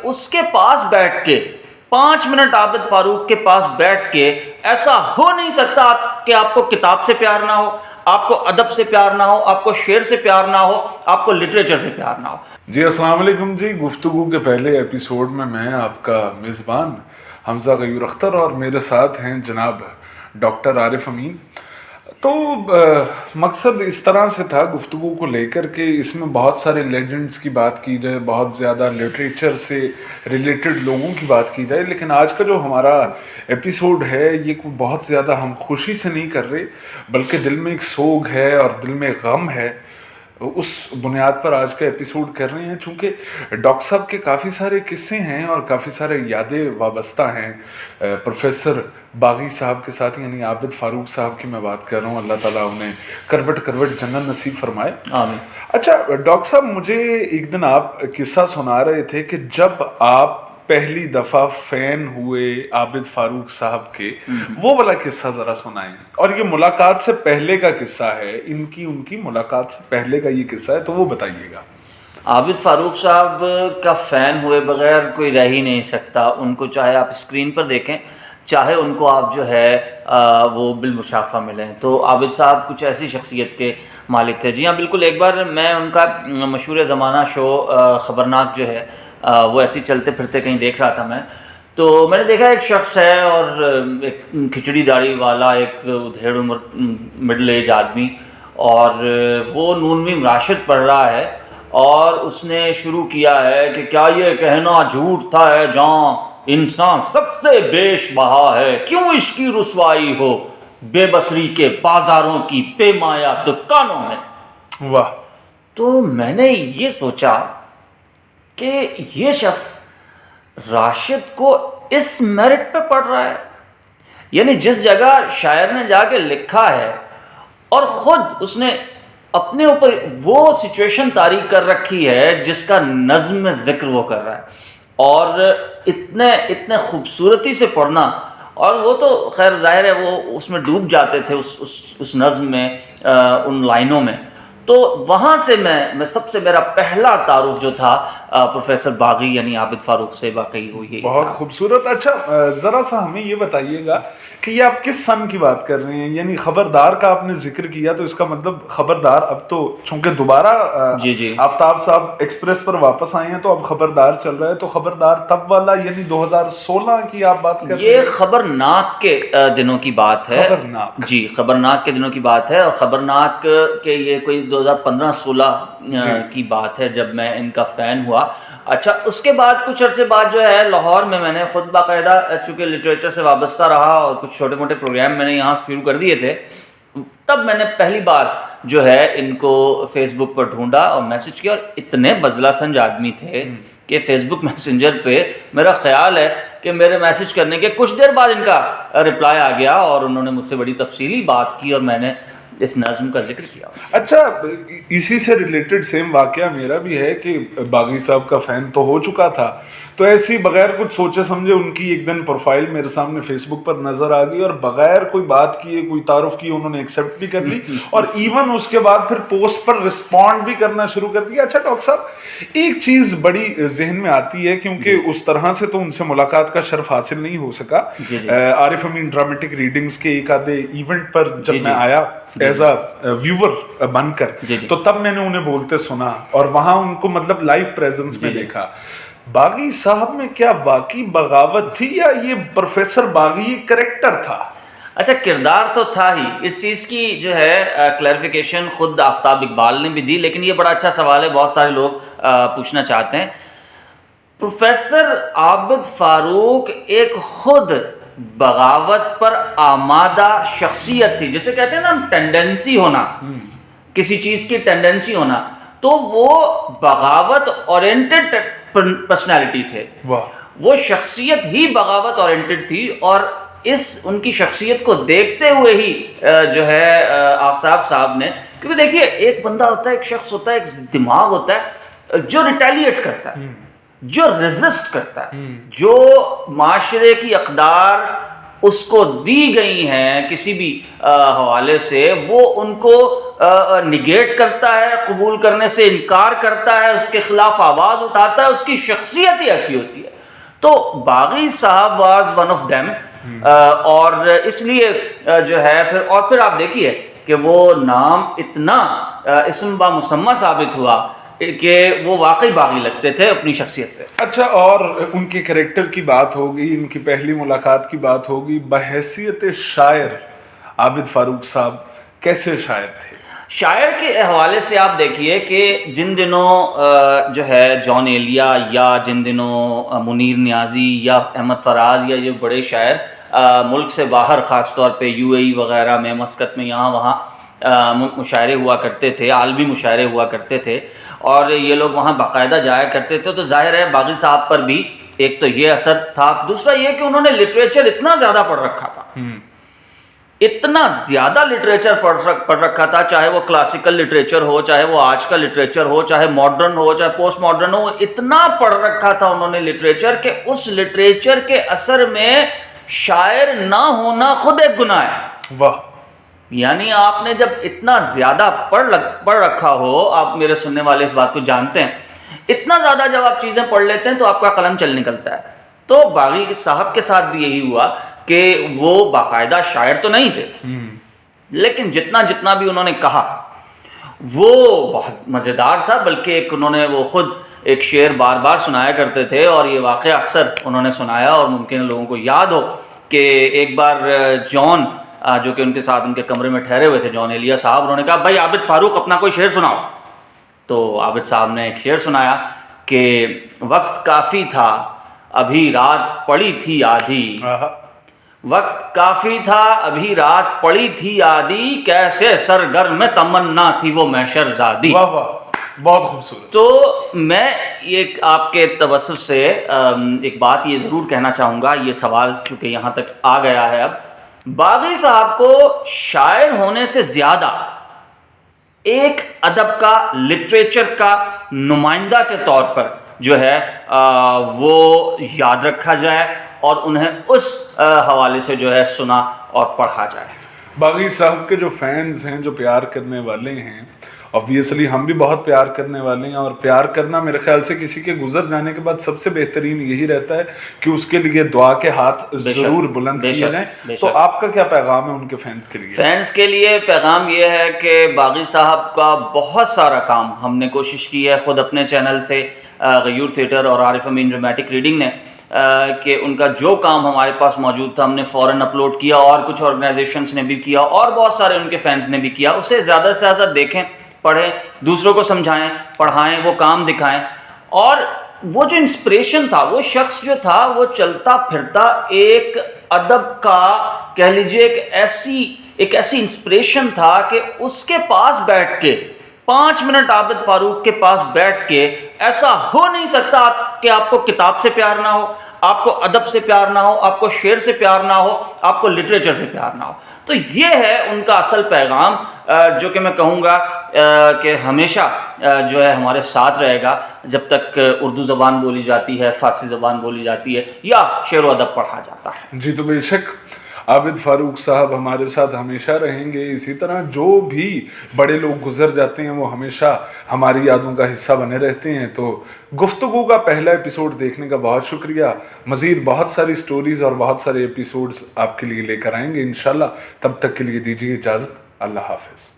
اس کے پاس بیٹھ کے 5 منٹ عابد فاروق کے پاس بیٹھ کے ایسا ہو نہیں سکتا کہ آپ کو کتاب سے پیار نہ ہو، آپ کو ادب سے پیار نہ ہو، آپ کو شعر سے پیار نہ ہو، آپ کو لٹریچر سے پیار نہ ہو۔ جی السلام علیکم جی، گفتگو کے پہلے ایپیسوڈ میں آپ کا میزبان حمزہ غیور اختر اور میرے ساتھ ہیں جناب ڈاکٹر عارف امین۔ تو مقصد اس طرح سے تھا گفتگو کو لے کر کے اس میں بہت سارے لیجنڈز کی بات کی جائے، بہت زیادہ لٹریچر سے ریلیٹڈ لوگوں کی بات کی جائے، لیکن آج کا جو ہمارا ایپیسوڈ ہے یہ بہت زیادہ ہم خوشی سے نہیں کر رہے، بلکہ دل میں ایک سوگ ہے اور دل میں غم ہے، اس بنیاد پر آج کا ایپیسوڈ کر رہے ہیں۔ چونکہ ڈاکٹر صاحب کے کافی سارے قصے ہیں اور کافی سارے یادیں وابستہ ہیں پروفیسر باغی صاحب کے ساتھ، یعنی عابد فاروق صاحب کی میں بات کر رہا ہوں۔ اللہ تعالیٰ انہیں کروٹ کروٹ جنت نصیب فرمائے، آمین۔ اچھا ڈاکٹر صاحب، مجھے ایک دن آپ قصہ سنا رہے تھے کہ جب آپ پہلی دفعہ فین ہوئے عابد فاروق صاحب کے، وہ والا قصہ ذرا سنائیں۔ اور یہ ملاقات سے پہلے کا قصہ ہے، ان کی ملاقات سے پہلے کا یہ قصہ ہے، تو وہ بتائیے گا۔ عابد فاروق صاحب کا فین ہوئے بغیر کوئی رہ ہی نہیں سکتا۔ ان کو چاہے آپ اسکرین پر دیکھیں، چاہے ان کو آپ جو ہے وہ بالمشافہ ملیں، تو عابد صاحب کچھ ایسی شخصیت کے مالک تھے۔ جی ہاں بالکل، ایک بار میں ان کا مشہور زمانہ شو خبرناک جو ہے وہ ایسے چلتے پھرتے کہیں دیکھ رہا تھا میں، تو میں نے دیکھا ایک شخص ہے اور ایک کھچڑی داڑھی والا، ایک ادھیڑ عمر مڈل ایج آدمی، اور وہ نونوی راشد پڑھ رہا ہے، اور اس نے شروع کیا ہے کہ کیا یہ کہنا جھوٹ تھا ہے جاں، انسان سب سے بیش بہا ہے، کیوں اس کی رسوائی ہو بے بصری کے بازاروں کی پیمایا دکانوں میں۔ واہ! تو میں نے یہ سوچا کہ یہ شخص راشد کو اس میرٹ پہ پڑھ رہا ہے، یعنی جس جگہ شاعر نے جا کے لکھا ہے اور خود اس نے اپنے اوپر وہ سچویشن طاری کر رکھی ہے جس کا نظم میں ذکر وہ کر رہا ہے، اور اتنے خوبصورتی سے پڑھنا، اور وہ تو خیر ظاہر ہے وہ اس میں ڈوب جاتے تھے اس نظم میں، ان لائنوں میں۔ تو وہاں سے میں سب سے میرا پہلا تعارف جو تھا پروفیسر باغی یعنی عابد فاروق سے واقعی وہ یہ بہت خوبصورت۔ اچھا ذرا سا ہمیں یہ بتائیے گا کہ یہ آپ کس سن کی بات کر رہے ہیں؟ یعنی خبردار کا آپ نے ذکر کیا، تو اس کا مطلب خبردار اب تو چونکہ دوبارہ جی آفتاب صاحب ایکسپریس پر واپس آئے ہیں تو اب خبردار چل رہا ہے، تو خبردار تب والا یعنی 2016 کی آپ بات کر رہے ہیں؟ یہ خبرناک کے دنوں کی بات ہے۔ خبرناک، جی خبرناک کے دنوں کی بات ہے، اور خبرناک کے یہ کوئی 2015-16 کی بات ہے جب میں ان کا فین ہوا۔ اچھا اس کے بعد کچھ عرصے بعد جو ہے لاہور میں نے خود باقاعدہ، چونکہ لٹریچر سے وابستہ رہا اور کچھ چھوٹے موٹے پروگرام میں نے یہاں شروع کر دیے تھے، تب میں نے پہلی بار جو ہے ان کو فیس بک پر ڈھونڈا اور میسج کیا، اور اتنے بزلہ سنج آدمی تھے کہ فیس بک میسنجر پہ میرا خیال ہے کہ میرے میسج کرنے کے کچھ دیر بعد ان کا رپلائی آ گیا، اور انہوں نے مجھ سے بڑی تفصیلی بات کی اور میں نے اس نظم کا ذکر کیا۔ اچھا اسی سے ریلیٹڈ سیم واقعہ میرا بھی ہے کہ باغی صاحب کا فین تو ہو چکا تھا، تو ایسی بغیر کچھ سوچے سمجھے ان کی ایک دن پروفائل میرے سامنے فیس بک پر نظر آ گئی، اور بغیر کوئی بات کیے، کوئی تعارف کیے، انہوں نے ایکسیپٹ بھی کر لی، اور ایون اس کے بعد پھر پوسٹ پر رسپونڈ بھی کرنا شروع کر دیا۔ اچھا ڈاکٹر صاحب، ایک چیز بڑی ذہن میں آتی ہے، کیونکہ اس طرح سے تو ان سے ملاقات کا شرف حاصل نہیں ہو سکا۔ عارف امین ڈرامٹک ریڈنگز کے ایک آدھے ایونٹ پر جب میں آیا ایز اے ویور بن کر، تو تب میں نے انہیں بولتے سنا اور وہاں ان کو مطلب لائیو پریزنس میں دیکھا۔ باغی صاحب میں کیا واقعی بغاوت تھی یا یہ پروفیسر باغی کریکٹر تھا؟ اچھا کردار تو تھا ہی، اس چیز کی جو ہے کلیریفیکیشن خود آفتاب اقبال نے بھی دی، لیکن یہ بڑا اچھا سوال ہے، بہت سارے لوگ پوچھنا چاہتے ہیں۔ پروفیسر عابد فاروق ایک خود بغاوت پر آمادہ شخصیت تھی، جسے کہتے ہیں نا ٹینڈنسی ہونا، کسی چیز کی ٹینڈنسی ہونا، تو وہ بغاوت اورینٹڈ پرسنالٹی تھے، وہ شخصیت ہی بغاوت اورینٹڈ تھی، اور ان کی شخصیت کو دیکھتے ہوئے ہی جو ہے آفتاب صاحب نے، کیونکہ دیکھیے ایک بندہ ہوتا ہے، ایک شخص ہوتا ہے، ایک دماغ ہوتا ہے جو ریٹیلیٹ کرتا ہے، جو ریزسٹ کرتا ہے، جو معاشرے کی اقدار اس کو دی گئی ہیں کسی بھی حوالے سے، وہ ان کو نگیٹ کرتا ہے، قبول کرنے سے انکار کرتا ہے، اس کے خلاف آواز اٹھاتا ہے، اس کی شخصیت ہی ایسی ہوتی ہے۔ تو باغی صاحب واز ون آف دیم، اور اس لیے جو ہے پھر آپ دیکھیے کہ وہ نام اتنا اسم با مسمى ثابت ہوا کہ وہ واقعی باغی لگتے تھے اپنی شخصیت سے۔ اچھا، اور ان کے کریکٹر کی بات ہوگی، ان کی پہلی ملاقات کی بات ہوگی، بحیثیت شاعر عابد فاروق صاحب کیسے شاعر تھے؟ شاعر کے حوالے سے آپ دیکھیے کہ جن دنوں جو ہے جان ایلیا یا جن دنوں منیر نیازی یا احمد فراز یا یہ بڑے شاعر ملک سے باہر، خاص طور پہ یو اے ای وغیرہ میں، مسقط میں، یہاں وہاں مشاعرے ہوا کرتے تھے، عالمی مشاعرے ہوا کرتے تھے، اور یہ لوگ وہاں باقاعدہ جایا کرتے تھے، تو ظاہر ہے باغی صاحب پر بھی ایک تو یہ اثر تھا، دوسرا یہ کہ انہوں نے لٹریچر اتنا زیادہ پڑھ رکھا تھا، اتنا زیادہ لٹریچر پڑھ رکھا تھا، چاہے وہ کلاسیکل لٹریچر ہو، چاہے وہ آج کا لٹریچر ہو، چاہے ماڈرن ہو، چاہے پوسٹ ماڈرن ہو، اتنا پڑھ رکھا تھا انہوں نے لٹریچر کہ اس لٹریچر کے اثر میں شاعر نہ ہونا خود ایک گناہ ہے۔ واہ! یعنی آپ نے جب اتنا زیادہ پڑھ رکھا ہو، آپ میرے سننے والے اس بات کو جانتے ہیں، اتنا زیادہ جب آپ چیزیں پڑھ لیتے ہیں تو آپ کا قلم چل نکلتا ہے۔ تو باغی صاحب کے ساتھ بھی یہی ہوا کہ وہ باقاعدہ شاعر تو نہیں تھے، لیکن جتنا بھی انہوں نے کہا وہ بہت مزیدار تھا، بلکہ انہوں نے وہ خود ایک شعر بار بار سنایا کرتے تھے، اور یہ واقعہ اکثر انہوں نے سنایا، اور ممکن ہے لوگوں کو یاد ہو کہ ایک بار جان جو کہ ان کے ساتھ ان کے کمرے میں ٹھہرے ہوئے تھے، جان ایلیا صاحب، انہوں نے کہا بھائی عابد فاروق اپنا کوئی شعر سناؤ۔ تو عابد صاحب نے ایک شعر سنایا کہ وقت کافی تھا ابھی رات پڑی تھی آدھی، وقت کافی تھا ابھی رات پڑی تھی آدھی، کیسے سرگرم تمنا تھی وہ محشر زادی۔ واہ واہ، بہت خوبصورت۔ تو میں ایک آپ کے توسط سے ایک بات یہ ضرور کہنا چاہوں گا، یہ سوال چونکہ یہاں تک آ گیا ہے، اب باغی صاحب کو شاعر ہونے سے زیادہ ایک ادب کا، لٹریچر کا نمائندہ کے طور پر جو ہے وہ یاد رکھا جائے، اور انہیں اس حوالے سے جو ہے سنا اور پڑھا جائے۔ باغی صاحب کے جو فینز ہیں، جو پیار کرنے والے ہیں، obviously ہم بھی بہت پیار کرنے والے ہیں، اور پیار کرنا میرے خیال سے کسی کے گزر جانے کے بعد سب سے بہترین یہی رہتا ہے کہ اس کے لیے دعا کے ہاتھ ضرور بلند کیے جائیں۔ تو آپ کا کیا پیغام ہے ان کے فینز کے لیے؟ فینز کے لیے پیغام یہ ہے کہ باغی صاحب کا بہت سارا کام ہم نے کوشش کی ہے خود اپنے چینل سے، غیور تھیٹر اور عارف امین ڈرامٹک ریڈنگ نے، کہ ان کا جو کام ہمارے پاس موجود تھا ہم نے فوراً اپلوڈ کیا، اور کچھ آرگنائزیشنز نے بھی کیا، اور بہت سارے ان کے فینز نے بھی کیا۔ اسے زیادہ سے زیادہ دیکھیں، پڑھیں، دوسروں کو سمجھائیں، پڑھائیں، وہ کام دکھائیں، اور وہ جو انسپریشن تھا، وہ شخص جو تھا وہ چلتا پھرتا ایک ادب کا کہہ لیجئے ایک ایسی انسپریشن تھا کہ اس کے پاس بیٹھ کے 5 منٹ عابد فاروق کے پاس بیٹھ کے ایسا ہو نہیں سکتا کہ آپ کو کتاب سے پیار نہ ہو، آپ کو ادب سے پیار نہ ہو، آپ کو شعر سے پیار نہ ہو، آپ کو لٹریچر سے پیار نہ ہو۔ تو یہ ہے ان کا اصل پیغام، جو کہ میں کہوں گا کہ ہمیشہ جو ہے ہمارے ساتھ رہے گا جب تک اردو زبان بولی جاتی ہے، فارسی زبان بولی جاتی ہے، یا شعر و ادب پڑھا جاتا ہے۔ جی، تو بے شک عابد فاروق صاحب ہمارے ساتھ ہمیشہ رہیں گے۔ اسی طرح جو بھی بڑے لوگ گزر جاتے ہیں وہ ہمیشہ ہماری یادوں کا حصہ بنے رہتے ہیں۔ تو گفتگو کا پہلا ایپیسوڈ دیکھنے کا بہت شکریہ۔ مزید بہت ساری سٹوریز اور بہت سارے ایپیسوڈز آپ کے لیے لے کر آئیں گے انشاءاللہ۔ تب تک کے لیے دیجیے اجازت، اللہ حافظ۔